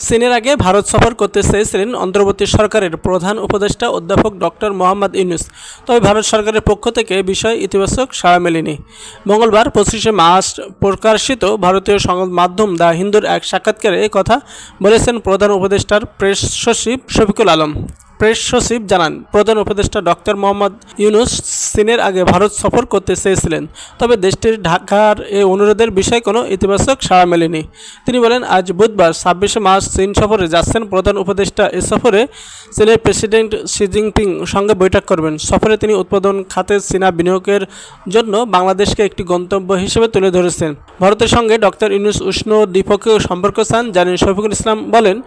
চীনের আগে ভারত সফর করতে চেয়েছিলেন অন্তর্বর্তী সরকারের প্রধান উপদেষ্টা অধ্যাপক ডক্টর মোহাম্মদ ইউনূস। তবে ভারত সরকারের পক্ষ থেকে এ বিষয়ে ইতিবাচক সাড়া মেলেনি। মঙ্গলবার 25শে মার্চ প্রকাশিত ভারতীয় সংবাদ মাধ্যম দ্য হিন্দুর এক সাক্ষাৎকারে এ কথা বলেছেন প্রধান উপদেষ্টার প্রেস সচিব শফিকুল আলম। প্রেস সচিব জানান, প্রধান উপদেষ্টা ডক্টর মোহাম্মদ ইউনূস চীনের আগে ভারত সফর করতে চেয়েছিলেন, তবে দেশটির ঢাকার এই অনুরোধের বিষয়ে কোনো ইতিবাচক সাড়া মেলেনি। তিনি বলেন, আজ বুধবার 26শে মার্চ চীন সফরে যাচ্ছেন প্রধান উপদেষ্টা। এ সফরে চীনের প্রেসিডেন্ট শি জিনপিং সঙ্গে বৈঠক করবেন। সফরে তিনি উৎপাদন খাতে চীনা বিনিয়োগের জন্য বাংলাদেশকে একটি গন্তব্য হিসেবে তুলে ধরেছেন। ভারতের সঙ্গে ডক্টর ইউনূস উষ্ণ দ্বিপক্ষীয় সম্পর্ক চান, জানিয়ে শফিকুল ইসলাম বলেন,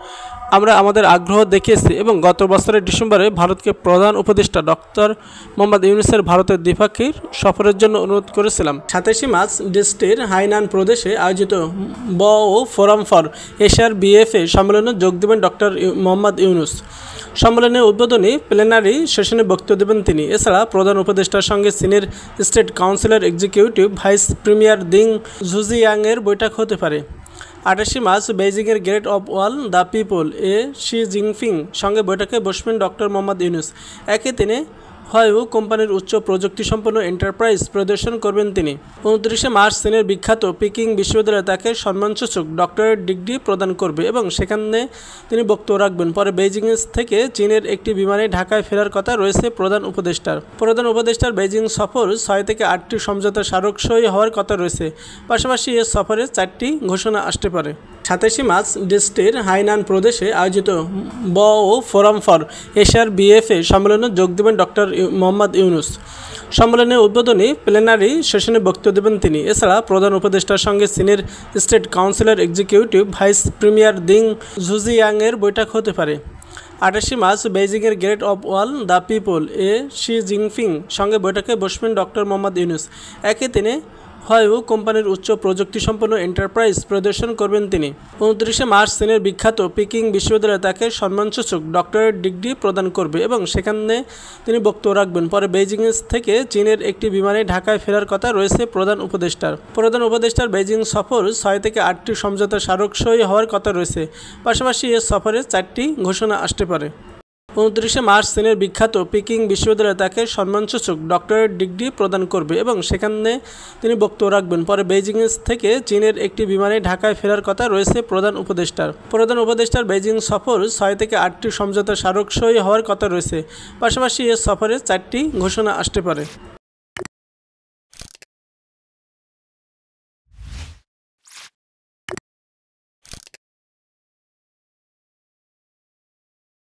আমরা আমাদের আগ্রহ দেখিয়েছি এবং গত বছরের ডিসেম্বরে ভারতকে প্রধান উপদেষ্টা ডক্টর মোহাম্মদ ইউনূসের ভারতের দ্বিপাক্ষিক সফরের জন্য অনুরোধ করেছিলাম। 27শে মার্চ দেশটির হাইনান প্রদেশে আয়োজিত ও ফোরাম ফর এশিয়ার বিএফএ সম্মেলনে যোগ দেবেন ডক্টর মোহাম্মদ ইউনূস। সম্মেলনের উদ্বোধনী প্লেনারি সেশনে বক্তব্য দেবেন তিনি। এছাড়া প্রধান উপদেষ্টার সঙ্গে চীনের স্টেট কাউন্সিলের এক্সিকিউটিভ ভাইস প্রিমিয়ার দিং জুজিয়াংয়ের বৈঠক হতে পারে। 28শে মার্চ বেইজিংয়ের great of wall the people Xi Jinping সঙ্গে বৈঠকে বসবেন ডক্টর মোহাম্মদ ইউনূস। একই দিনে হুয়াওয়ে কোম্পানির উচ্চ প্রযুক্তিসম্পন্ন এন্টারপ্রাইজ পরিদর্শন করবেন তিনি। 29শে মার্চ চীনের বিখ্যাত পিকিং বিশ্ববিদ্যালয়ে তাকে সম্মানসূচক ডক্টরেট ডিগ্রি প্রদান করবে এবং সেখানে তিনি বক্তব্য রাখবেন। পরে বেইজিং থেকে চীনের একটি বিমানে ঢাকায় ফেরার কথা রয়েছে প্রধান উপদেষ্টার। প্রধান উপদেষ্টার বেইজিং সফর 6 থেকে 8টি সমঝোতা স্মারকসই হওয়ার কথা রয়েছে। পাশাপাশি এ সফরে 4টি ঘোষণা আসতে পারে। 27শে মার্চ দেশটির হাইনান প্রদেশে আয়োজিত ও ফোরাম ফর এশিয়ার বিএফএ সম্মেলনে যোগ দেবেন ডক্টর মোহাম্মদ ইউনূস। সম্মেলনের উদ্বোধনী প্লেনারি সেশনে বক্তব্য দেবেন তিনি। এছাড়া প্রধান উপদেষ্টার সঙ্গে চীনের স্টেট কাউন্সিলের এক্সিকিউটিভ ভাইস প্রিমিয়ার দিং জুজিয়াংয়ের বৈঠক হতে পারে। 28শে মার্চ বেইজিংয়ের great of wall the people Xi Jinping সঙ্গে বৈঠকে বসবেন ডক্টর মোহাম্মদ ইউনূস। একই দিনে হুয়াওয়ে কোম্পানির উচ্চ প্রযুক্তিসম্পন্ন এন্টারপ্রাইজ পরিদর্শন করবেন তিনি। 29শে মার্চ চীনের বিখ্যাত পিকিং বিশ্ববিদ্যালয়ে তাকে সম্মানসূচক ডক্টরেট ডিগ্রি প্রদান করবে এবং সেখানে তিনি বক্তব্য রাখবেন। পরে বেইজিং থেকে চীনের একটি বিমানে ঢাকায় ফেরার কথা রয়েছে প্রধান উপদেষ্টার। প্রধান উপদেষ্টার বেইজিং সফর 6 থেকে 8টি সমঝোতা স্মারকসই হওয়ার কথা রয়েছে। পাশাপাশি এ সফরে 4টি ঘোষণা আসতে পারে। 29শে মার্চ চীনের বিখ্যাত পিকিং বিশ্ববিদ্যালয়ে তাকে সম্মানসূচক ডক্টরেট ডিগ্রি প্রদান করবে এবং সেখানে তিনি বক্তব্য রাখবেন। পরে বেইজিং থেকে চীনের একটি বিমানে ঢাকায় ফেরার কথা রয়েছে প্রধান উপদেষ্টার। প্রধান উপদেষ্টার বেইজিং সফর 6 থেকে 8টি সমঝোতা স্মারকসই হওয়ার কথা রয়েছে। পাশাপাশি এ সফরে 4টি ঘোষণা আসতে পারে।